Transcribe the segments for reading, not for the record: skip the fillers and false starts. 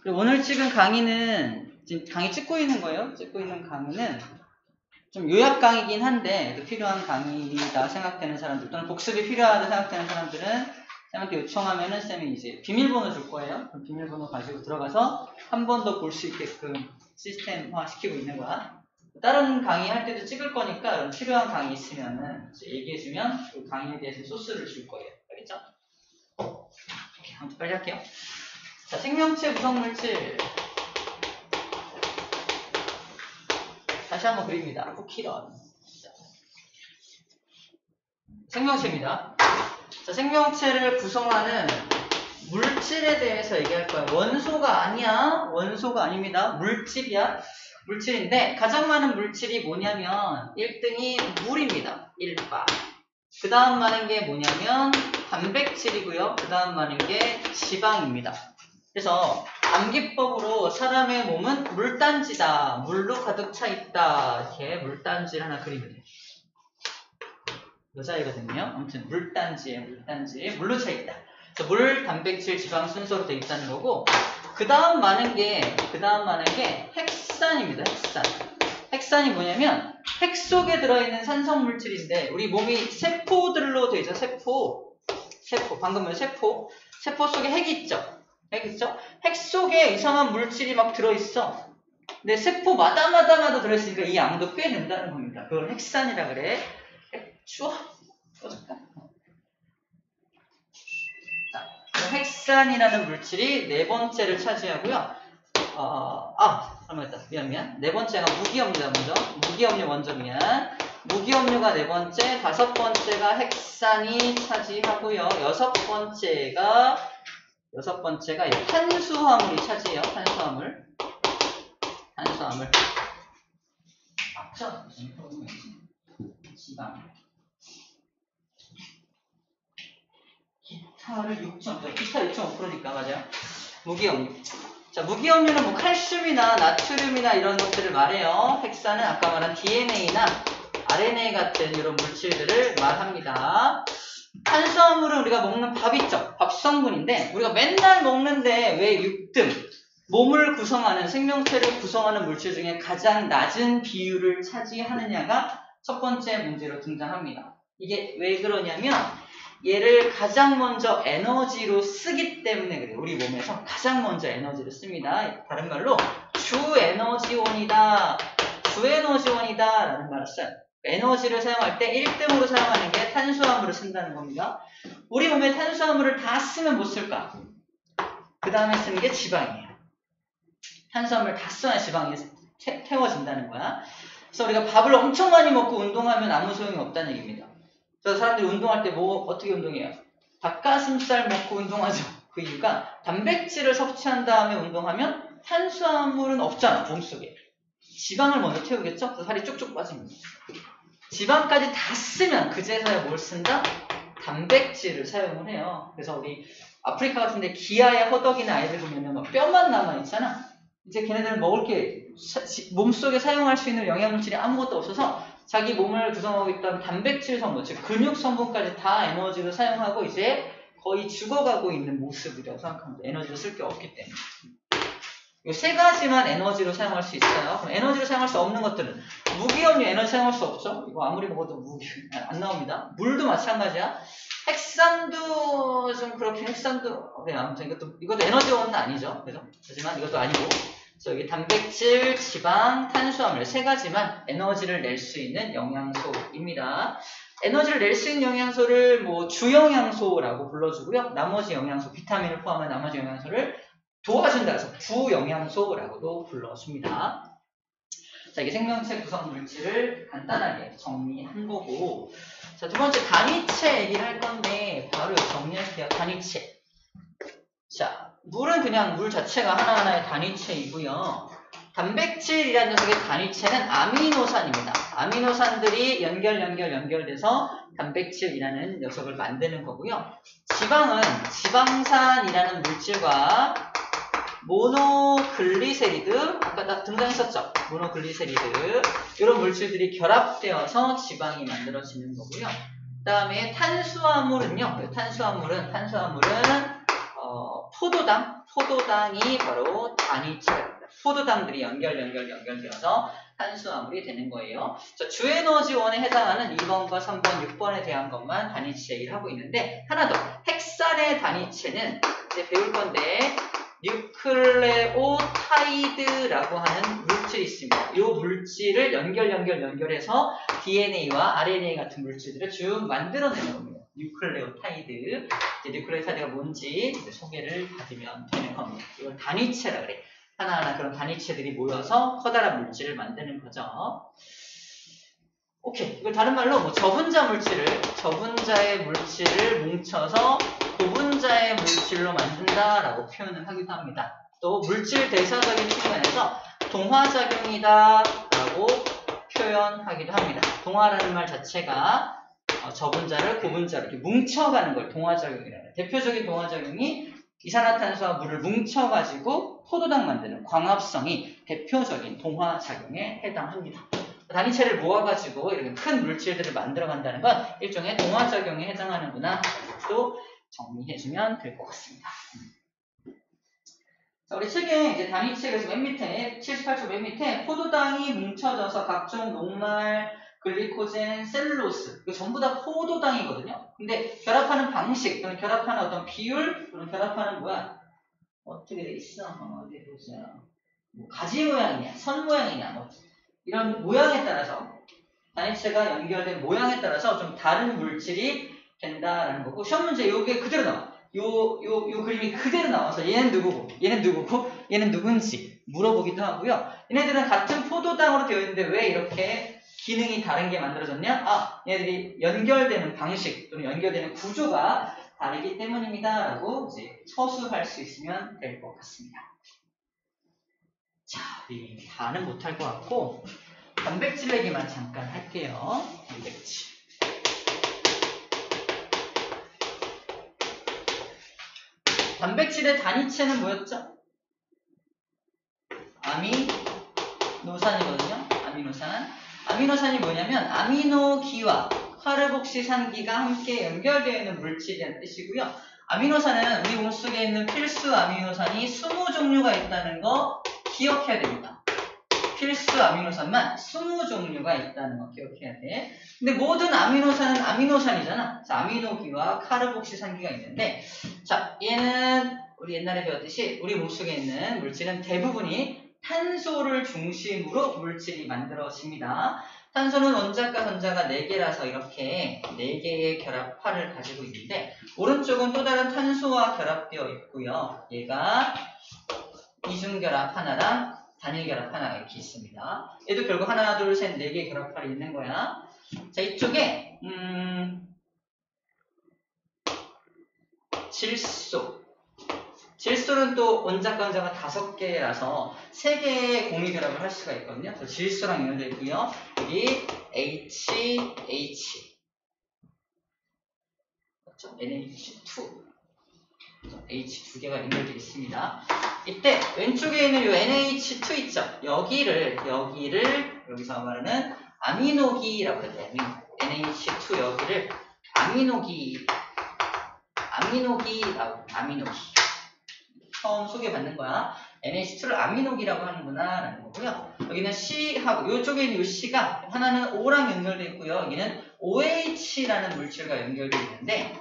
그리고 오늘 찍은 강의는 지금 강의 찍고 있는 거예요. 찍고 있는 강의는 좀 요약 강의긴 한데 필요한 강의다 생각되는 사람들 또는 복습이 필요하다 생각되는 사람들은 쌤한테 요청하면은 쌤이 이제 비밀번호 줄 거예요. 그럼 비밀번호 가지고 들어가서 한 번 더 볼 수 있게끔 시스템화 시키고 있는 거야. 다른 강의 할 때도 찍을 거니까 필요한 강의 있으면은 얘기해주면 그 강의에 대해서 소스를 줄 거예요. 알겠죠? 오케이, 아무튼 빨리 할게요. 자, 생명체 구성물질. 다시 한번 그립니다. 쿠키런. 생명체입니다. 자, 생명체를 구성하는 물질에 대해서 얘기할 거야. 원소가 아니야. 원소가 아닙니다. 물질이야. 물질인데 가장 많은 물질이 뭐냐면 1등이 물입니다. 1바. 그 다음 많은 게 뭐냐면 단백질이고요. 그 다음 많은 게 지방입니다. 그래서 암기법으로 사람의 몸은 물단지다. 물로 가득 차 있다. 이렇게 물단지를 하나 그리면 돼요. 여자애거든요. 아무튼 물단지에 물로 차 있다. 그래서 물, 단백질, 지방 순서로 되어 있다는 거고 그 다음 많은 게 핵산입니다. 핵산. 핵산이 뭐냐면 핵 속에 들어있는 산성물질인데 우리 몸이 세포들로 되어 있죠. 세포. 방금 본 세포 속에 핵이 있죠. 핵 속에 이상한 물질이 막 들어있어. 근데 세포마다 들어있으니까 이 양도 꽤 된다는 겁니다. 그걸 핵산이라 그래. 추워. 꺼질까? 자, 핵산이라는 물질이 네 번째를 차지하고요. 미안. 네 번째가 무기염료다, 먼저. 무기염료 먼저 미안. 무기염료가 네 번째, 다섯 번째가 핵산이 차지하고요. 여섯 번째가 탄수화물이 차지해요. 탄수화물. 맞죠? 지방. 기타 6.5%니까 맞아요. 무기염료. 자, 무기염료는 뭐 칼슘이나 나트륨이나 이런 것들을 말해요. 핵산은 아까 말한 DNA나 RNA 같은 이런 물질들을 말합니다. 탄수화물은 우리가 먹는 밥 있죠? 밥 성분인데 우리가 맨날 먹는데 왜 6등 몸을 구성하는 생명체를 구성하는 물질 중에 가장 낮은 비율을 차지하느냐가 첫 번째 문제로 등장합니다. 이게 왜 그러냐면 얘를 가장 먼저 에너지로 쓰기 때문에 그래요. 우리 몸에서 가장 먼저 에너지를 씁니다. 다른 말로 주에너지원이다 라는 말을 써요. 에너지를 사용할 때 1등으로 사용하는 게 탄수화물을 쓴다는 겁니다. 우리 몸에 탄수화물을 다 쓰면 못 쓸까? 그 다음에 쓰는 게 지방이에요. 탄수화물을 다 써야 지방이 태워진다는 거야. 그래서 우리가 밥을 엄청 많이 먹고 운동하면 아무 소용이 없다는 얘기입니다. 그래서 사람들이 운동할 때 어떻게 운동해요? 닭가슴살 먹고 운동하죠. 그 이유가 단백질을 섭취한 다음에 운동하면 탄수화물은 없잖아, 몸속에. 지방을 먼저 태우겠죠? 그래서 살이 쭉쭉 빠집니다. 지방까지 다 쓰면 그제서야 뭘 쓴다? 단백질을 사용을 해요. 그래서 우리 아프리카 같은데 기아의 허덕이나 아이들 보면 뼈만 남아있잖아. 이제 걔네들은 먹을 게 몸속에 사용할 수 있는 영양물질이 아무것도 없어서 자기 몸을 구성하고 있던 단백질 성분, 즉 근육 성분까지 다 에너지로 사용하고 이제 거의 죽어가고 있는 모습이라고 생각합니다. 에너지를 쓸 게 없기 때문에. 이 세 가지만 에너지로 사용할 수 있어요. 그럼 에너지로 사용할 수 없는 것들은 무기염료 에너지 사용할 수 없죠. 이거 아무리 먹어도 안 나옵니다. 물도 마찬가지야. 핵산도 좀 그렇긴 핵산도 그래 아무튼 이것도 에너지원은 아니죠. 그죠? 하지만 이것도 아니고 그래서 여기 단백질, 지방, 탄수화물 세 가지만 에너지를 낼 수 있는 영양소입니다. 에너지를 낼 수 있는 영양소를 뭐 주영양소라고 불러주고요. 나머지 영양소, 비타민을 포함한 나머지 영양소를 도와준다 해서 부영양소라고도 불러줍니다. 자, 이게 생명체 구성 물질을 간단하게 정리한 거고 자, 두 번째 단위체 얘기를 할 건데 바로 정리할게요. 단위체. 자, 물은 그냥 물 자체가 하나하나의 단위체이고요. 단백질이라는 녀석의 단위체는 아미노산입니다. 아미노산들이 연결돼서 단백질이라는 녀석을 만드는 거고요. 지방은 지방산이라는 물질과 모노글리세리드, 아까 등장했었죠? 모노글리세리드 이런 물질들이 결합되어서 지방이 만들어지는 거고요. 그 다음에 탄수화물은요. 탄수화물은 포도당이 바로 단위체입니다. 포도당들이 연결되어서 탄수화물이 되는 거예요. 주에너지원에 해당하는 2번과 3번, 6번에 대한 것만 단위체 얘기를 하고 있는데, 하나 더. 핵산의 단위체는 이제 배울 건데, 뉴클레오타이드라고 하는 물질이 있습니다. 이 물질을 연결해서 DNA와 RNA 같은 물질들을 쭉 만들어내는 겁니다. 뉴클레오타이드. 뉴클레오타이드가 뭔지 소개를 받으면 되는 겁니다. 이걸 단위체라 그래. 하나하나 그런 단위체들이 모여서 커다란 물질을 만드는 거죠. 오케이. 이걸 다른 말로 저분자의 물질을 뭉쳐서 고분자의 물질로 만든다라고 표현을 하기도 합니다. 또 물질 대사적인 측면에서 동화작용이다라고 표현하기도 합니다. 동화라는 말 자체가 저분자를 고분자로 이렇게 뭉쳐가는 걸 동화작용이라는. 대표적인 동화작용이 이산화탄소와 물을 뭉쳐가지고 포도당 만드는 광합성이 대표적인 동화작용에 해당합니다. 단위체를 모아가지고 이렇게 큰 물질들을 만들어간다는 건 일종의 동화작용에 해당하는구나. 또 정리해주면 될 것 같습니다. 자, 우리 책에 이제 단위체에서 맨 밑에 78쪽 맨 밑에 포도당이 뭉쳐져서 각종 녹말, 글리코젠, 셀룰로스 이거 전부 다 포도당이거든요. 근데 결합하는 방식 또는 결합하는 어떤 비율 또는 결합하는 어떻게 돼 있어? 어디 보세요. 뭐 가지 모양이냐, 선 모양이냐, 뭐 이런 모양에 따라서 단위체가 연결된 모양에 따라서 좀 다른 물질이 된다라는 거고, 시험 문제 요게 그대로 나와. 요 그림이 그대로 나와서 얘는 누구고, 얘는 누구고, 얘는 누군지 물어보기도 하고요. 얘네들은 같은 포도당으로 되어 있는데 왜 이렇게 기능이 다른 게 만들어졌냐? 얘네들이 연결되는 방식 또는 연결되는 구조가 다르기 때문입니다. 라고 이제 처수할 수 있으면 될 것 같습니다. 자, 우리 다는 못할 것 같고 단백질 얘기만 잠깐 할게요. 단백질. 단백질의 단위체는 뭐였죠? 아미노산이거든요. 아미노산이 뭐냐면 아미노기와 카르복실산기가 함께 연결되어 있는 물질이라는 뜻이고요. 아미노산은 우리 몸속에 있는 필수 아미노산이 20종류가 있다는 거 기억해야 됩니다. 필수 아미노산만 20종류가 있다는 거 기억해야 돼. 근데 모든 아미노산은 아미노산이잖아. 자, 아미노기와 카르복실산기가 있는데, 자, 얘는 우리 옛날에 배웠듯이 우리 몸속에 있는 물질은 대부분이 탄소를 중심으로 물질이 만들어집니다. 탄소는 원자과 전자가 4개라서 이렇게 4개의 결합파를 가지고 있는데, 오른쪽은 또 다른 탄소와 결합되어 있고요. 얘가 이중결합 하나랑 단일결합 하나가 이렇게 있습니다. 얘도 결국 하나, 둘, 셋, 4개의 결합파를 있는 거야. 자, 이쪽에 질소는 또 원자과 전자가 5개라서 3개의 공유결합을 할 수가 있거든요. 그래서 질소랑 연결되어 있고요. 여기 HH 맞죠? NH2 H 2개가 연결되어 있습니다. 이때 왼쪽에 있는 이 NH2 있죠? 여기를 여기서 말하는 아미노기라고 해요. NH2 여기를 아미노기 처음 소개받는 거야. NH2를 아미노기라고 하는구나 라는 거고요. 여기는 C하고 이쪽에 있는 이 C가 하나는 O랑 연결되어 있고요. 여기는 OH라는 물질과 연결되어 있는데,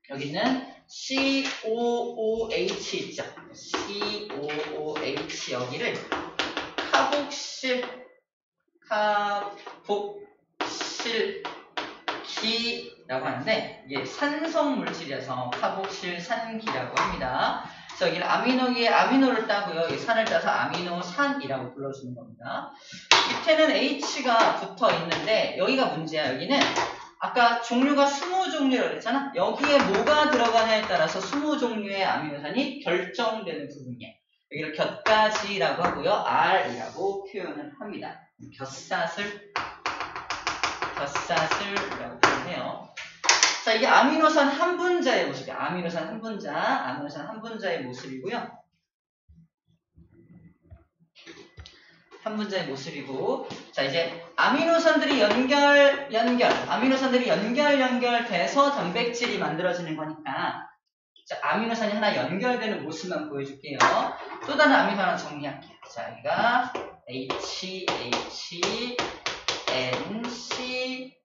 여기는 COOH 있죠. COOH 여기를 카복실기라고 하는데, 이게 산성 물질이라서 카복실산기라고 합니다. 그래서 여기를 아미노기에 아미노를 따고요. 이 산을 따서 아미노산이라고 불러주는 겁니다. 밑에는 H가 붙어 있는데 여기가 문제야. 여기는 아까 종류가 20종류라고 했잖아. 여기에 뭐가 들어가냐에 따라서 20종류의 아미노산이 결정되는 부분이에요. 여기를 곁가지라고 하고요. R이라고 표현을 합니다. 곁사슬이라고 표현해요. 자, 이게 아미노산 한 분자의 모습이에요. 아미노산 한 분자의 모습이고요. 한 분자의 모습이고, 자, 이제 아미노산들이 연결돼서 단백질이 만들어지는 거니까 자, 아미노산이 하나 연결되는 모습만 보여줄게요. 또 다른 아미노 하나 정리할게요. 자, 여기가 H, N, C,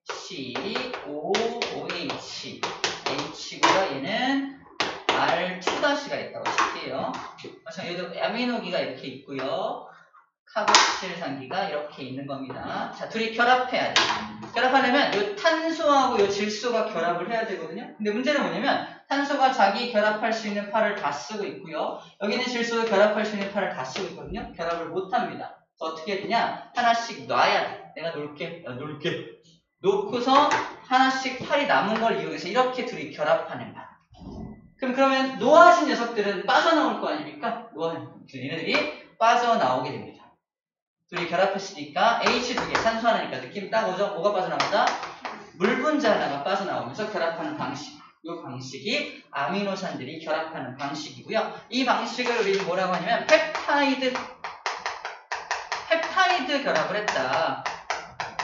O, OH. H고요. 얘는 R2-가 있다고 칠게요. 자, 여기도 아미노기가 이렇게 있고요. 카복실산기가 이렇게 있는 겁니다. 자, 둘이 결합해야 돼. 결합하려면 이 탄소하고 이 질소가 결합을 해야 되거든요. 근데 문제는 뭐냐면 탄소가 자기 결합할 수 있는 팔을 다 쓰고 있고요. 여기는 질소도 결합할 수 있는 팔을 다 쓰고 있거든요. 결합을 못합니다. 그래서 어떻게 해야 되냐? 하나씩 놔야 돼. 내가 놓을게. 놓고서 하나씩 팔이 남은 걸 이용해서 이렇게 둘이 결합하는 거야. 그러면 노화진 녀석들은 빠져나올 거 아닙니까? 얘네들이 빠져나오게 됩니다. 둘이 결합했으니까 H 두 개, 산소 하나니까 느낌 딱 오죠? 뭐가 빠져나온다? 물 분자 하나가 빠져나오면서 결합하는 방식. 이 방식이 아미노산들이 결합하는 방식이고요. 이 방식을 우리는 뭐라고 하냐면 펩타이드 결합을 했다.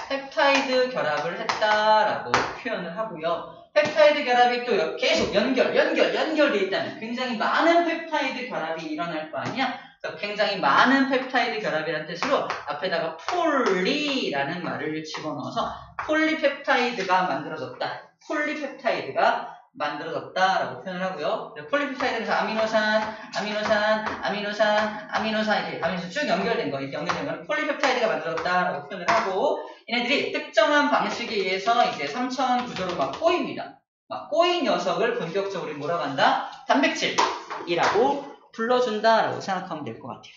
펩타이드 결합을 했다라고 표현을 하고요. 펩타이드 결합이 또 계속 연결돼 있다면 굉장히 많은 펩타이드 결합이 일어날 거 아니야? 굉장히 많은 ペプタイ드 결합이라는 뜻으로 앞에다가 폴리라는 말을 집어넣어서 폴리펩타이드가 만들어졌다라고 표현을 하고요. 폴리펩타이드에서 아미노산 이렇게 아미노산 쭉 연결된 거, 이렇게 연결된 건 폴리펩타이드가 만들어졌다라고 표현을 하고, 얘네들이 특정한 방식에 의해서 이제 3차원 구조로 막 꼬입니다. 막 꼬인 녀석을 본격적으로 뭐라고 한다? 단백질이라고 불러준다라고 생각하면 될 것 같아요.